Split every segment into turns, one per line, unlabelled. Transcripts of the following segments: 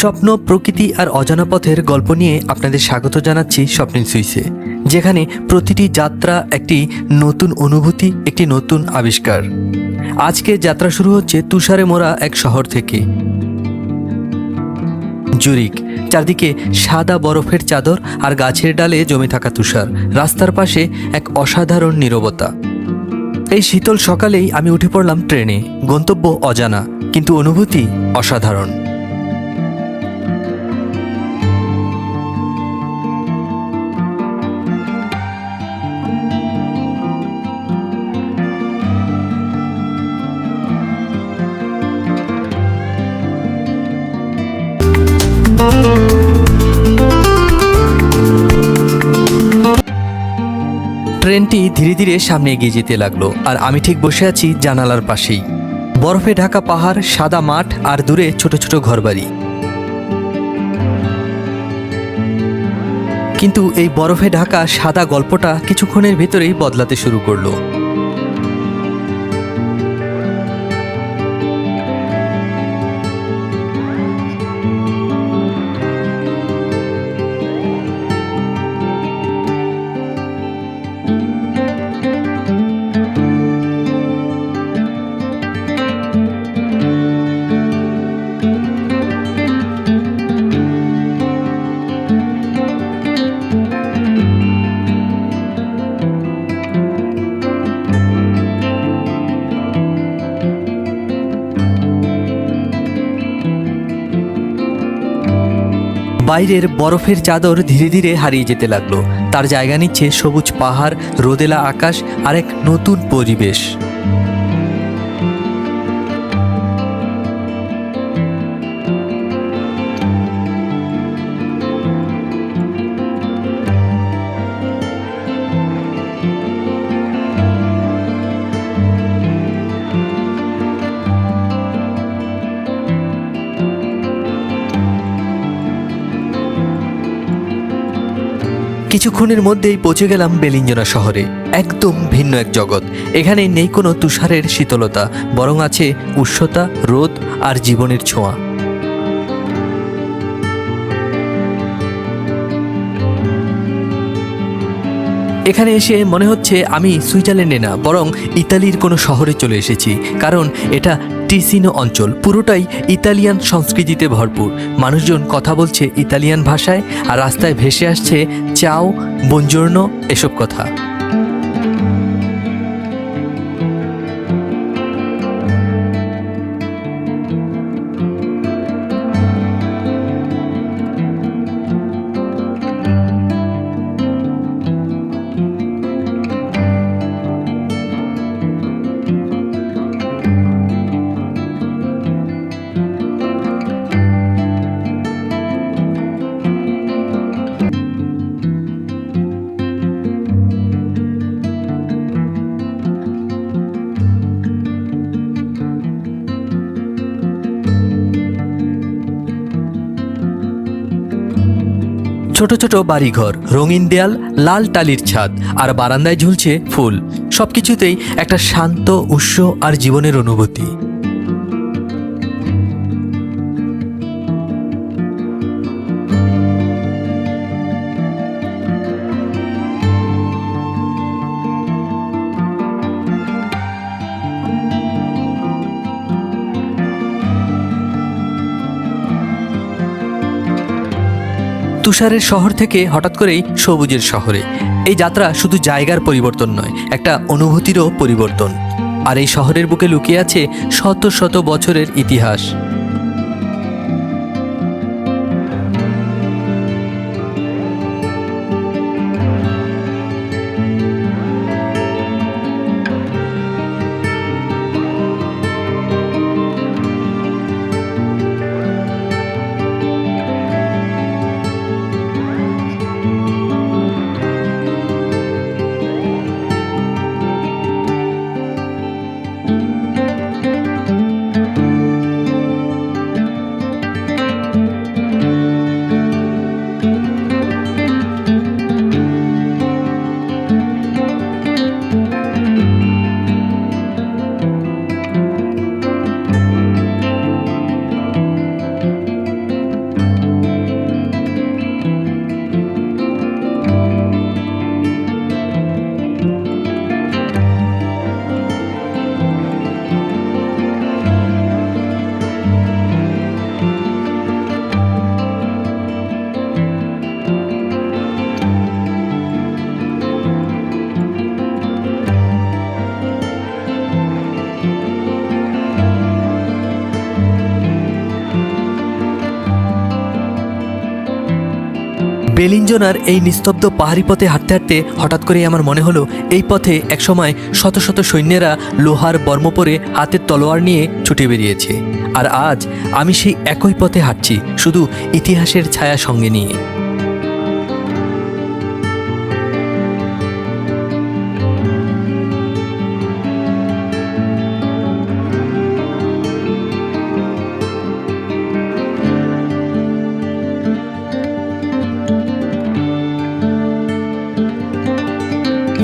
স্বপ্ন, প্রকৃতি আর অজানা পথের গল্প নিয়ে আপনাদের স্বাগত জানাচ্ছি স্বপ্নিল সুইসে, যেখানে প্রতিটি যাত্রা একটি নতুন অনুভূতি, একটি নতুন আবিষ্কার। আজকে যাত্রা শুরু হচ্ছে তুষারে মোড়া এক শহর থেকে, জুরিক। চারদিকে সাদা বরফের চাদর আর গাছের ডালে জমে থাকা তুষার। রাস্তার পাশে এক অসাধারণ নীরবতা। এই শীতল সকালেই আমি উঠে পড়লাম ট্রেনে। গন্তব্য অজানা, কিন্তু অনুভূতি অসাধারণ। ট্রেনটি ধীরে ধীরে সামনে এগিয়ে যেতে লাগলো, আর আমি ঠিক বসে আছি জানালার পাশেই। বরফে ঢাকা পাহাড়, সাদা মাঠ আর দূরে ছোট ছোট ঘরবাড়ি। কিন্তু এই বরফে ঢাকা সাদা গল্পটা কিছুক্ষণের ভেতরেই বদলাতে শুরু করলো। বাইরের বরফের চাদর ধীরে ধীরে হারিয়ে যেতে লাগলো। তার জায়গা নিচ্ছে সবুজ পাহাড়, রোদেলা আকাশ আর এক নতুন পরিবেশ। কিছুক্ষণের মধ্যেই পৌঁছে গেলাম বেলিঞ্জনা শহরে। একদম ভিন্ন এক জগৎ। এখানে নেই কোনো তুষারের শীতলতা, বরং আছে উষ্ণতা, রোদ আর জীবনের ছোঁয়া। এখানে এসে মনে হচ্ছে আমি সুইজারল্যান্ডে না, বরং ইতালির কোনো শহরে চলে এসেছি। কারণ এটা টিসিনো অঞ্চল, পুরোটাই ইতালিয়ান সংস্কৃতিতে ভরপুর। মানুষজন কথা বলছে ইতালিয়ান ভাষায়, আর রাস্তায় ভেসে আসছে চাও, বনজোর্নো এসব কথা। ছোট ছোট বাড়িঘর, রঙিন দেয়াল, লাল টালির ছাদ আর বারান্দায় ঝুলছে ফুল। সবকিছুতেই একটা শান্ত উৎস আর জীবনের অনুভূতি। তুষারের শহর থেকে হঠাৎ করেই সবুজের শহরে। এই যাত্রা শুধু জায়গার পরিবর্তন নয়, একটা অনুভূতিরও পরিবর্তন। আর এই শহরের বুকে লুকিয়ে আছে শত শত বছরের ইতিহাস। বেলিনজোনার এই নিস্তব্ধ পাহাড়ি পথে হাঁটতে হাঁটতে হঠাৎ করেই আমার মনে হলো এই পথে একসময় শত শত সৈন্যেরা লোহার বর্ম পরে হাতের তলোয়ার নিয়ে ছুটে বেরিয়েছে, আর আজ আমি সেই একই পথে হাঁটছি, শুধু ইতিহাসের ছায়া সঙ্গে নিয়ে।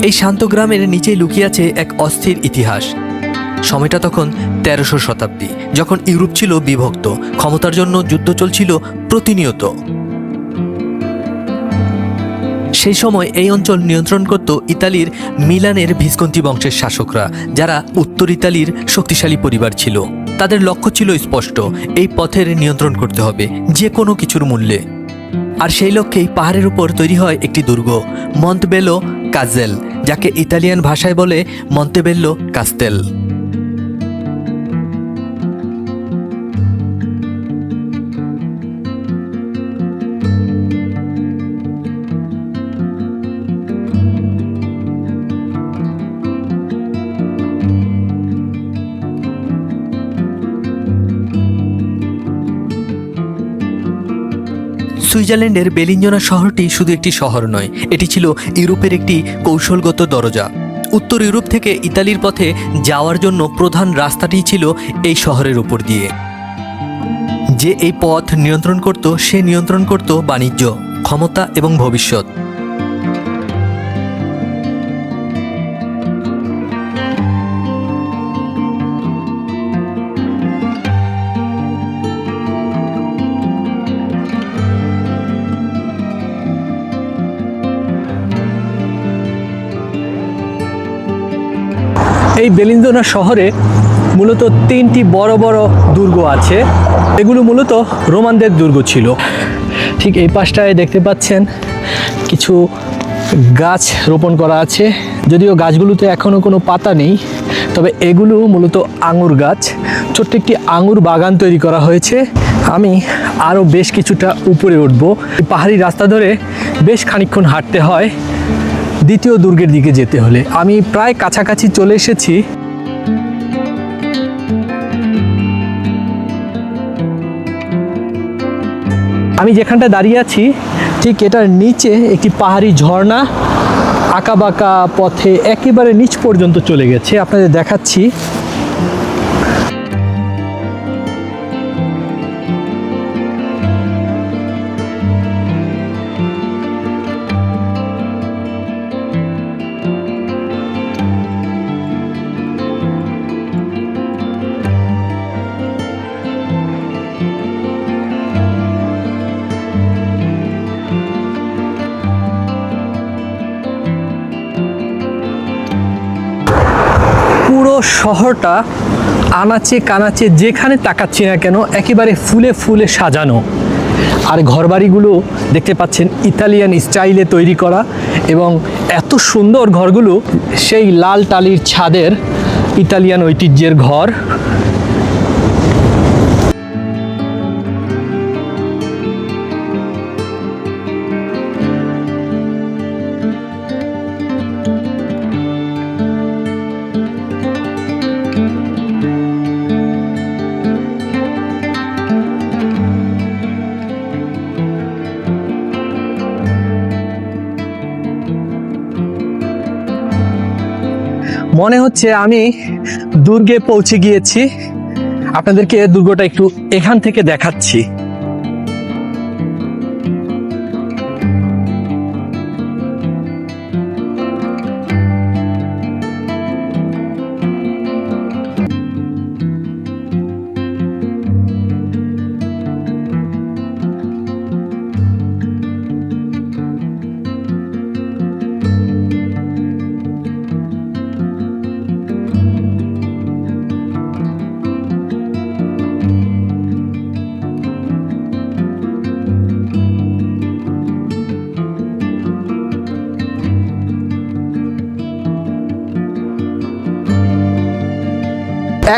এই শান্ত গ্রামের নিচেই লুকিয়ে আছে এক অস্থির ইতিহাস। সময়টা তখন 1300 শতাব্দী, যখন ইউরোপ ছিল বিভক্ত, ক্ষমতার জন্য যুদ্ধ চলছিল প্রতিনিয়ত। সেই সময় এই অঞ্চল নিয়ন্ত্রণ করত ইতালির মিলানের ভিসকন্তি বংশের শাসকরা, যারা উত্তর ইতালির শক্তিশালী পরিবার ছিল। তাদের লক্ষ্য ছিল স্পষ্ট, এই পথের নিয়ন্ত্রণ করতে হবে যে কোনো কিছুর মূল্যে। আর সেই লক্ষ্যেই পাহাড়ের উপর তৈরি হয় একটি দুর্গ, মন্তেবেল্লো কাজেল, যাকে ইতালিয়ান ভাষায় বলে মন্তেবেল্লো কাস্তেল। সুইজারল্যান্ডের বেলিনজোনা শহরটি শুধু একটি শহর নয়, এটি ছিল ইউরোপের একটি কৌশলগত দরজা। উত্তর ইউরোপ থেকে ইতালির পথে যাওয়ার জন্য প্রধান রাস্তাটি ছিল এই শহরের উপর দিয়ে। যে এই পথ নিয়ন্ত্রণ করত, সে নিয়ন্ত্রণ করত বাণিজ্য, ক্ষমতা এবং ভবিষ্যৎ।
এই বেলিনজোনা শহরে মূলত 3টি বড় বড় দুর্গ আছে। এগুলো মূলত রোমানদের দুর্গ ছিল। ঠিক এই পাশটায় দেখতে পাচ্ছেন কিছু গাছ রোপণ করা আছে, যদিও গাছগুলোতে এখনও কোনো পাতা নেই, তবে এগুলো মূলত আঙুর গাছ। ছোট্ট একটি আঙুর বাগান তৈরি করা হয়েছে। আমি আরও বেশ কিছুটা উপরে উঠব। পাহাড়ি রাস্তা ধরে বেশ খানিকক্ষণ হাঁটতে হয় দ্বিতীয় দুর্গের দিকে যেতে হলে। আমি প্রায় কাছাকাছি চলে এসেছি। আমি যেখানটা দাঁড়িয়ে আছি ঠিক এটার নিচে একটি পাহাড়ি ঝর্ণা আঁকাবাঁকা পথে একেবারে নিচ পর্যন্ত চলে গেছে, আপনাদের দেখাচ্ছি। পুরো শহরটা আনাচে কানাচে যেখানে তাকাচ্ছি না কেন একেবারে ফুলে ফুলে সাজানো। আর ঘরবাড়িগুলো দেখতে পাচ্ছেন ইতালিয়ান স্টাইলে তৈরি করা, এবং এত সুন্দর ঘরগুলো, সেই লাল টালির ছাদের ইতালিয়ান ঐতিহ্যের ঘর। মনে হচ্ছে আমি দুর্গে পৌঁছে গিয়েছি। আপনাদেরকে দুর্গটা একটু এখান থেকে দেখাচ্ছি।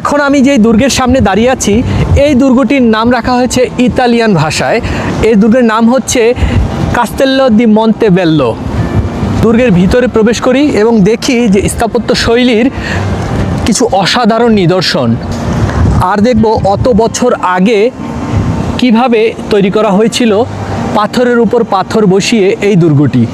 এখন আমি যেই দুর্গের সামনে দাঁড়িয়ে আছি, এই দুর্গটির নাম রাখা হয়েছে ইতালিয়ান ভাষায়। এই দুর্গের নাম হচ্ছে কাস্তেল্লো দি মন্তেবেল্লো। দুর্গের ভিতরে প্রবেশ করি এবং দেখি যে স্থাপত্য শৈলীর কিছু অসাধারণ নিদর্শন। আর দেখব অত বছর আগে কিভাবে তৈরি করা হয়েছিল পাথরের উপর পাথর বসিয়ে এই দুর্গটি।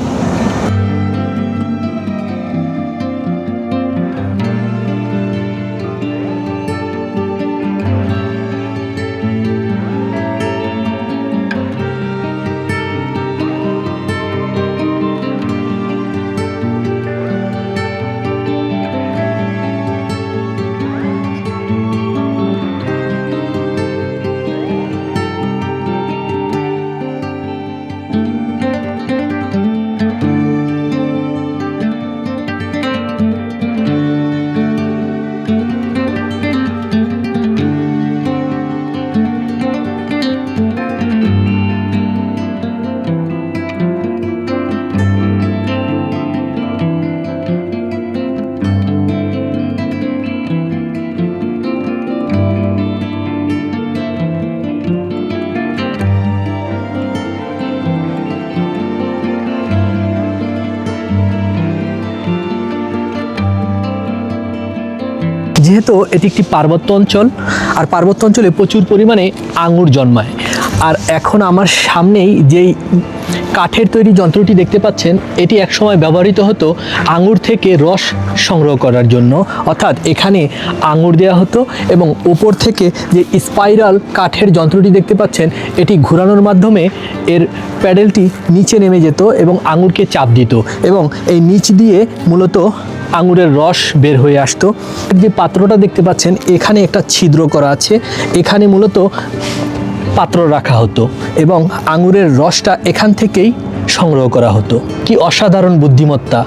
যেহেতু এটি একটি পার্বত্য অঞ্চল, আর পার্বত্য অঞ্চলে প্রচুর পরিমাণে আঙুর জন্মায়, আর এখন আমার সামনেই যেই কাঠের তৈরি যন্ত্রটি দেখতে পাচ্ছেন, এটি একসময় ব্যবহৃত হতো আঙুর থেকে রস সংগ্রহ করার জন্য। অর্থাৎ এখানে আঙুর দেওয়া হতো এবং উপর থেকে যে স্পাইরাল কাঠের যন্ত্রটি দেখতে পাচ্ছেন, এটি ঘোরানোর মাধ্যমে এর প্যাডেলটি নিচে নেমে যেত এবং আঙুরকে চাপ দিত এবং এই নিচ দিয়ে মূলত আঙুরের রস বের হয়ে আসতো। যে পাত্রটা দেখতে পাচ্ছেন, এখানে একটা ছিদ্র করা আছে, এখানে মূলত পাত্র রাখা হতো এবং আঙুরের রসটা এখান থেকেই সংগ্রহ করা হতো। কি অসাধারণ বুদ্ধিমত্তা!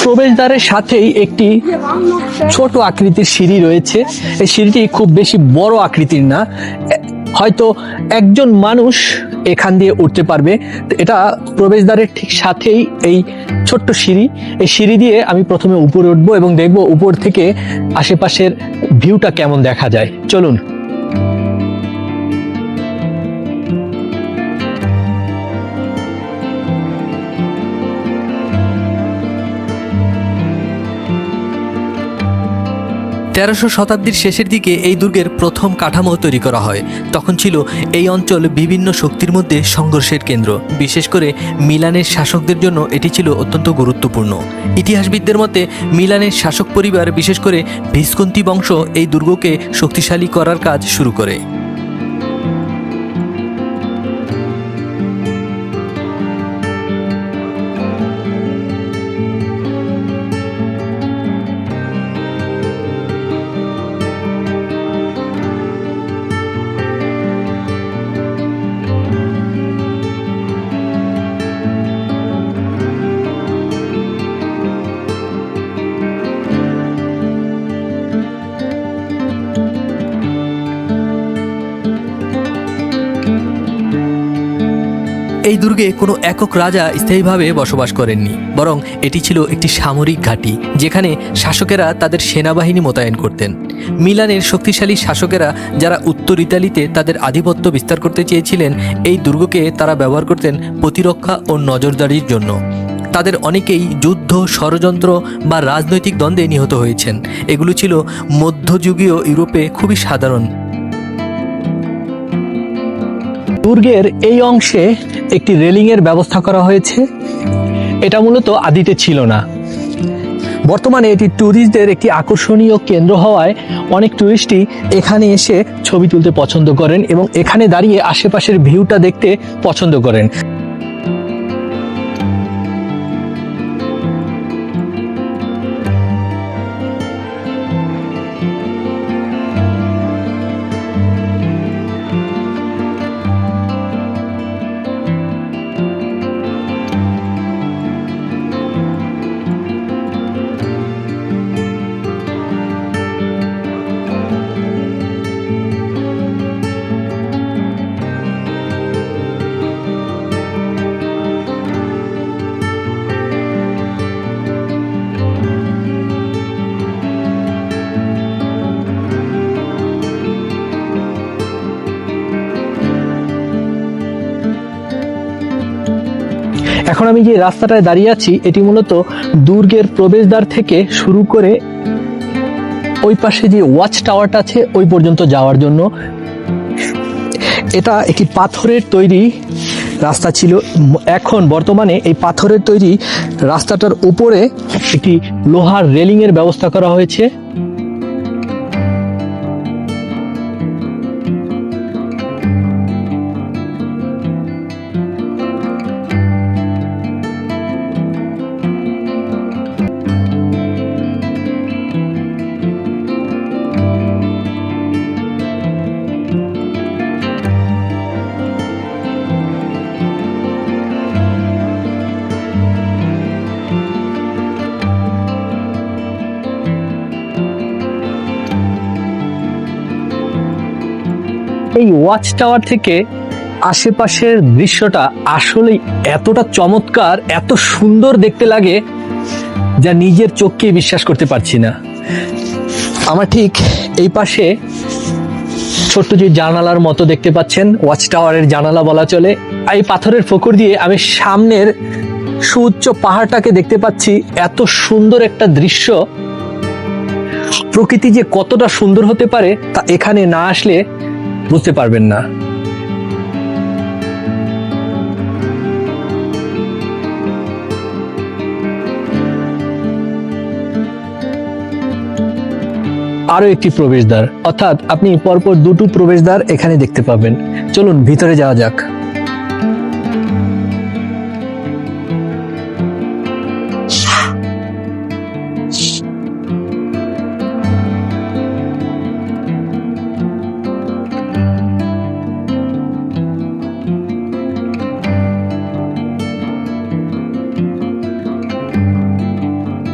প্রবেশদ্বারের সাথেই একটি ছোট আকৃতির সিঁড়ি রয়েছে। এই সিঁড়িটি খুব বেশি বড় আকৃতির না, হয়তো একজন মানুষ এখান দিয়ে উঠতে পারবে। এটা প্রবেশদ্বারের ঠিক সাথেই এই ছোট্ট সিঁড়ি। এই সিঁড়ি দিয়ে আমি প্রথমে উপরে উঠবো এবং দেখব উপর থেকে আশেপাশের ভিউটা কেমন দেখা যায়। চলুন।
তেরোশো শতাব্দীর শেষের দিকে এই দুর্গের প্রথম কাঠামো তৈরি করা হয়। তখন ছিল এই অঞ্চল বিভিন্ন শক্তির মধ্যে সংঘর্ষের কেন্দ্র। বিশেষ করে মিলানের শাসকদের জন্য এটি ছিল অত্যন্ত গুরুত্বপূর্ণ। ইতিহাসবিদদের মতে মিলানের শাসক পরিবার, বিশেষ করে ভিসকন্তি বংশ, এই দুর্গকে শক্তিশালী করার কাজ শুরু করে। এই দুর্গে কোনো একক রাজা স্থায়ীভাবে বসবাস করেননি, বরং এটি ছিল একটি সামরিক ঘাঁটি যেখানে শাসকেরা তাদের সেনাবাহিনী মোতায়েন করতেন। মিলানের শক্তিশালী শাসকেরা, যারা উত্তর ইতালিতে তাদের আধিপত্য বিস্তার করতে চেয়েছিলেন, এই দুর্গকে তারা ব্যবহার করতেন প্রতিরক্ষা ও নজরদারির জন্য। তাদের অনেকেই যুদ্ধ, ষড়যন্ত্র বা রাজনৈতিক দ্বন্দ্বে নিহত হয়েছেন। এগুলো ছিল মধ্যযুগীয় ইউরোপে খুবই সাধারণ।
দুর্গের এই অংশে একটি রেলিংয়ের ব্যবস্থা করা হয়েছে। এটা মূলত আদিতে ছিল না। বর্তমানে এটি ট্যুরিস্টদের একটি আকর্ষণীয় কেন্দ্র হওয়ায় অনেক ট্যুরিস্টই এখানে এসে ছবি তুলতে পছন্দ করেন এবং এখানে দাঁড়িয়ে আশেপাশের ভিউটা দেখতে পছন্দ করেন। এখন আমি যে রাস্তাটায় দাঁড়িয়ে আছি এটি মূলত দুর্গের প্রবেশদ্বার থেকে শুরু করে ওই পাশে যে ওয়াচ টাওয়ারটা আছে ওই পর্যন্ত যাওয়ার জন্য। এটা একটি পাথরের তৈরি রাস্তা ছিল। এখন বর্তমানে এই পাথরের তৈরি রাস্তাটার উপরে একটি লোহার রেলিং এর ব্যবস্থা করা হয়েছে। এই ওয়াচ টাওয়ার থেকে আশেপাশের দৃশ্যটা আসলে এতটা চমৎকার, এত সুন্দর দেখতে লাগে যা নিজের চোখকে বিশ্বাস করতে পারছি না। আমার ঠিক এই পাশে ছোট্ট যে জানালার মতো দেখতে পাচ্ছেন, ওয়াচ টাওয়ারের জানালা বলা চলে। এই পাথরের ফোকর দিয়ে আমি সামনের সুউচ্চ পাহাড়টাকে দেখতে পাচ্ছি। এত সুন্দর একটা দৃশ্য, প্রকৃতি যে কতটা সুন্দর হতে পারে তা এখানে না আসলে বুঝতে পারবেন না। আরো একটি প্রবেশদ্বার, অর্থাৎ আপনি পরপর দুটো প্রবেশদ্বার এখানে দেখতে পাবেন। চলুন ভিতরে যাওয়া যাক।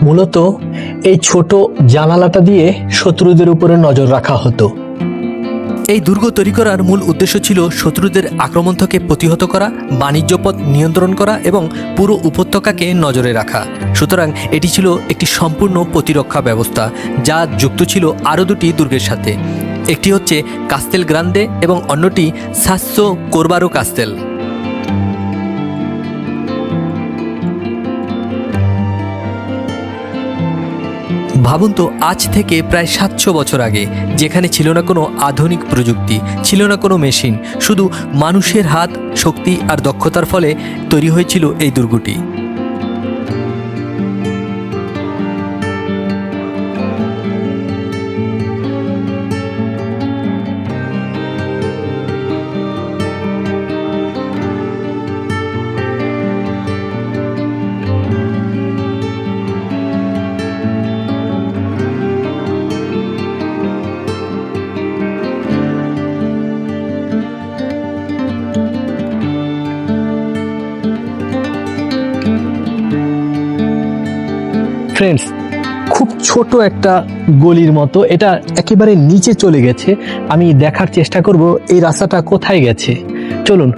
মূলত এই ছোট জানালাটা দিয়ে শত্রুদের উপরে নজর রাখা হতো।
এই দুর্গ তৈরি করার মূল উদ্দেশ্য ছিল শত্রুদের আক্রমণ থেকে প্রতিহত করা, বাণিজ্য পথ নিয়ন্ত্রণ করা এবং পুরো উপত্যকাকে নজরে রাখা। সুতরাং এটি ছিল একটি সম্পূর্ণ প্রতিরক্ষা ব্যবস্থা যা যুক্ত ছিল আরও দুটি দুর্গের সাথে। একটি হচ্ছে কাস্তেল গ্রান্দে এবং অন্যটি সাসো কোরবারো কাস্তেল। ভাবুন তো, আজ থেকে প্রায় 700 বছর আগে, যেখানে ছিল না কোনো আধুনিক প্রযুক্তি, ছিল না কোনো মেশিন, শুধু মানুষের হাত, শক্তি আর দক্ষতার ফলে তৈরি হয়েছিল এই দুর্গটি।
ফ্রেন্ডস, খুব ছোট একটা গলির মতো, এটা একেবারে নিচে চলে গেছে। আমি দেখার চেষ্টা করব এই রাস্তাটা কোথায় গেছে। চলুন।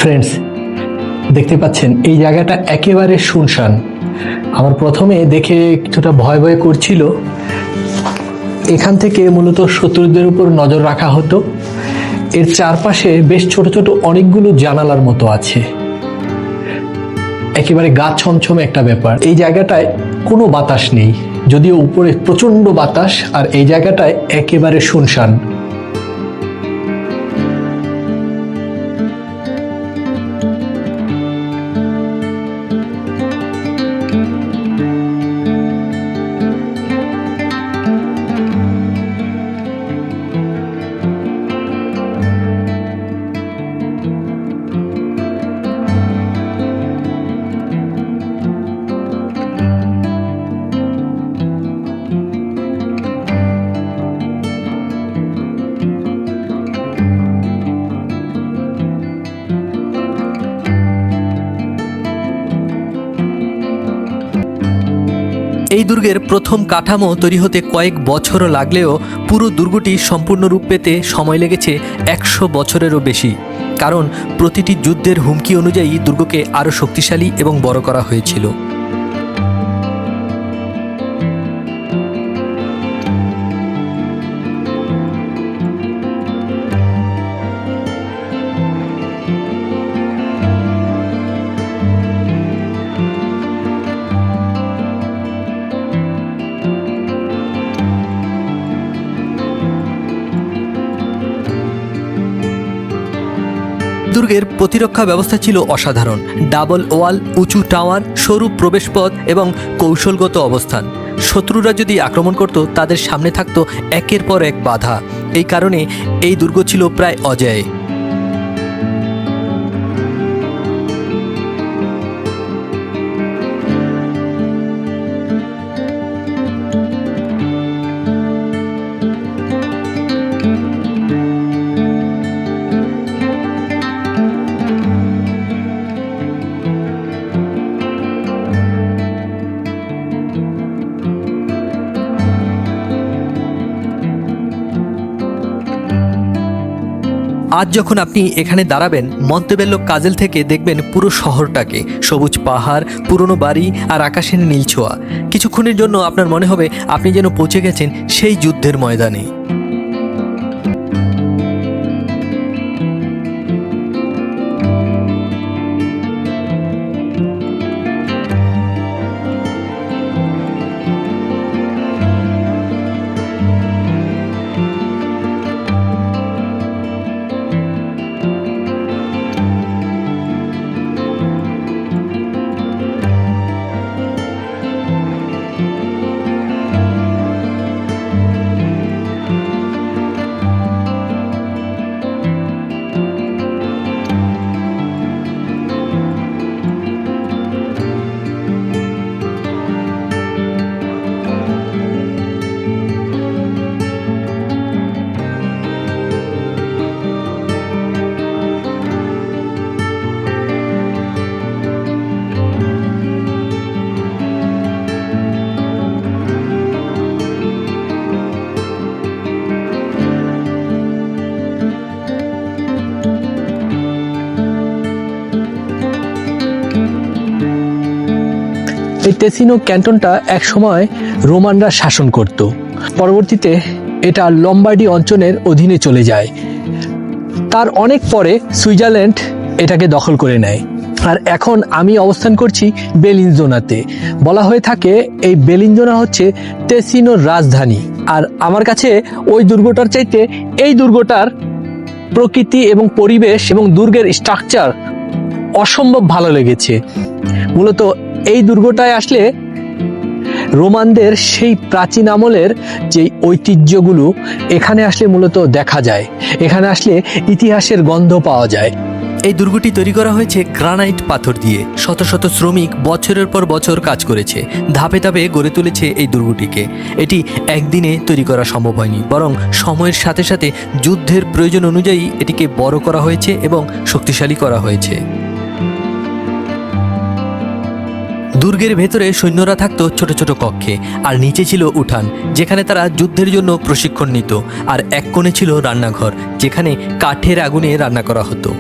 ফ্রেন্ডস, দেখতে পাচ্ছেন এই জায়গাটা একেবারে শুনশান। আমার প্রথমে দেখে কিছুটা ভয় ভয় করছিল। এখান থেকে মূলত শত্রুদের উপর নজর রাখা হতো। এর চারপাশে বেশ ছোট ছোট অনেকগুলো জানালার মতো আছে। একেবারে গা ছমছমে একটা ব্যাপার। এই জায়গাটায় কোনো বাতাস নেই, যদিও উপরে প্রচন্ড বাতাস, আর এই জায়গাটায় একেবারে শুনশান।
এই দুর্গের প্রথম কাঠামো তৈরি হতে কয়েক বছরও লাগলেও পুরো দুর্গটি সম্পূর্ণ রূপ পেতে সময় লেগেছে 100 বছরেরও বেশি, কারণ প্রতিটি যুদ্ধের হুমকি অনুযায়ী দুর্গকে আরও শক্তিশালী এবং বড় করা হয়েছিল। দুর্গের প্রতিরক্ষা ব্যবস্থা ছিল অসাধারণ। ডাবল ওয়াল, উঁচু টাওয়ার, সরু প্রবেশপথ এবং কৌশলগত অবস্থান। শত্রুরা যদি আক্রমণ করত তাদের সামনে থাকত একের পর এক বাধা। এই কারণে এই দুর্গ ছিল প্রায় অজেয়। আজ যখন আপনি এখানে দাঁড়াবেন, মন্তেবেল্লো কাজেল থেকে দেখবেন পুরো শহরটাকে, সবুজ পাহাড়, পুরনো বাড়ি আর আকাশের নীল ছোঁয়া। কিছুক্ষণের জন্য আপনার মনে হবে আপনি যেন পৌঁছে গেছেন সেই যুদ্ধের ময়দানে।
এই তেসিনো ক্যান্টনটা একসময় রোমানরা শাসন করত। পরবর্তীতে এটা লম্বার্ডি অঞ্চলের অধীনে চলে যায়। তার অনেক পরে সুইজারল্যান্ড এটাকে দখল করে নেয়। আর এখন আমি অবস্থান করছি বেলিনজোনাতে। বলা হয়ে থাকে এই বেলিনজোনা হচ্ছে তেসিনোর রাজধানী। আর আমার কাছে ওই দুর্গটার চাইতে এই দুর্গটার প্রকৃতি এবং পরিবেশ এবং দুর্গের স্ট্রাকচার অসম্ভব ভালো লেগেছে। মূলত এই দুর্গটায় আসলে রোমানদের সেই প্রাচীন আমলের যে ঐতিহ্যগুলো এখানে আসলে মূলত দেখা যায়। এখানে আসলে ইতিহাসের গন্ধ পাওয়া যায়।
এই দুর্গটি তৈরি করা হয়েছে গ্রানাইট পাথর দিয়ে। শত শত শ্রমিক বছরের পর বছর কাজ করেছে, ধাপে ধাপে গড়ে তুলেছে এই দুর্গটিকে। এটি একদিনে তৈরি করা সম্ভব হয়নি, বরং সময়ের সাথে সাথে যুদ্ধের প্রয়োজন অনুযায়ী এটিকে বড় করা হয়েছে এবং শক্তিশালী করা হয়েছে। দুর্গের ভেতরে সৈন্যরা থাকতো ছোট ছোট কক্ষে, আর নিচে ছিল উঠান যেখানে তারা যুদ্ধের জন্য প্রশিক্ষণ নিত, আর এক কোণে ছিল রান্নাঘর যেখানে কাঠের আগুনে রান্না করা হতো।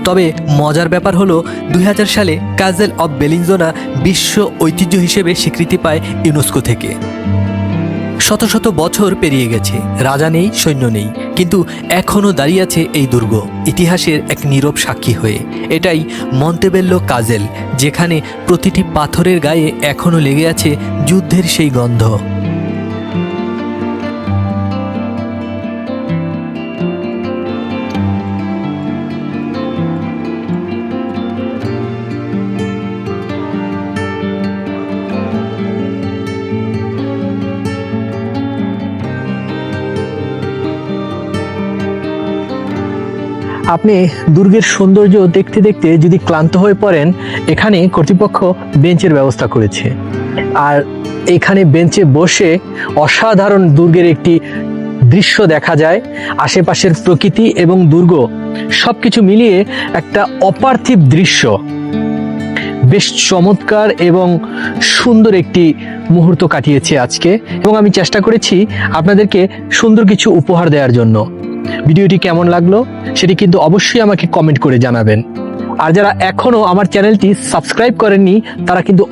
তবে মজার ব্যাপার হলো 2000 সালে কাজেল অফ বেলিংজোনা বিশ্ব ঐতিহ্য হিসেবে স্বীকৃতি পায় ইউনেস্কো থেকে। শত শত বছর পেরিয়ে গেছে, রাজা নেই, সৈন্য নেই, কিন্তু এখনও দাঁড়িয়ে আছে এই দুর্গ ইতিহাসের এক নীরব সাক্ষী হয়ে। এটাই মন্তেবেল্লো কাজেল, যেখানে প্রতিটি পাথরের গায়ে এখনও লেগে আছে যুদ্ধের সেই গন্ধ।
আপনি দুর্গের সৌন্দর্য দেখতে দেখতে যদি ক্লান্ত হয়ে পড়েন, এখানে কর্তৃপক্ষ বেঞ্চের ব্যবস্থা করেছে। আর এখানে বেঞ্চে বসে অসাধারণ দুর্গের একটি দৃশ্য দেখা যায়। আশেপাশের প্রকৃতি এবং দুর্গ সবকিছু মিলিয়ে একটা অপার্থিব দৃশ্য। বেশ চমৎকার এবং সুন্দর একটি মুহূর্ত কাটিয়েছি আজকে, এবং আমি চেষ্টা করেছি আপনাদেরকে সুন্দর কিছু উপহার দেওয়ার জন্য। ভিডিওটি কেমন লাগলো সেটি কিন্তু অবশ্যই আমাকে কমেন্ট করে জানাবেন। আর যারা এখনো আমার চ্যানেলটি সাবস্ক্রাইব করেননি তারা কিন্তু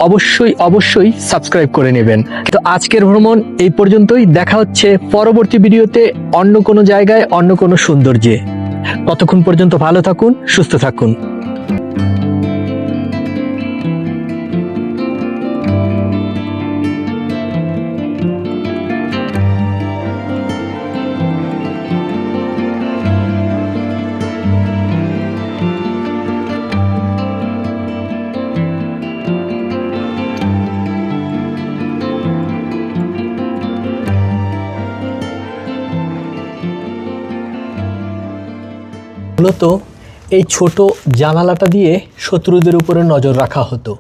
অবশ্যই সাবস্ক্রাইব করে নেবেন। তো আজকের ভ্রমণ এই পর্যন্তই, দেখা হচ্ছে পরবর্তী ভিডিওতে অন্য কোনো জায়গায়, অন্য কোনো সৌন্দর্যে। ততক্ষণ পর্যন্ত ভালো থাকুন, সুস্থ থাকুন। মূলত এই ছোট জানালাটা দিয়ে শত্রুদের উপরে নজর রাখা হতো।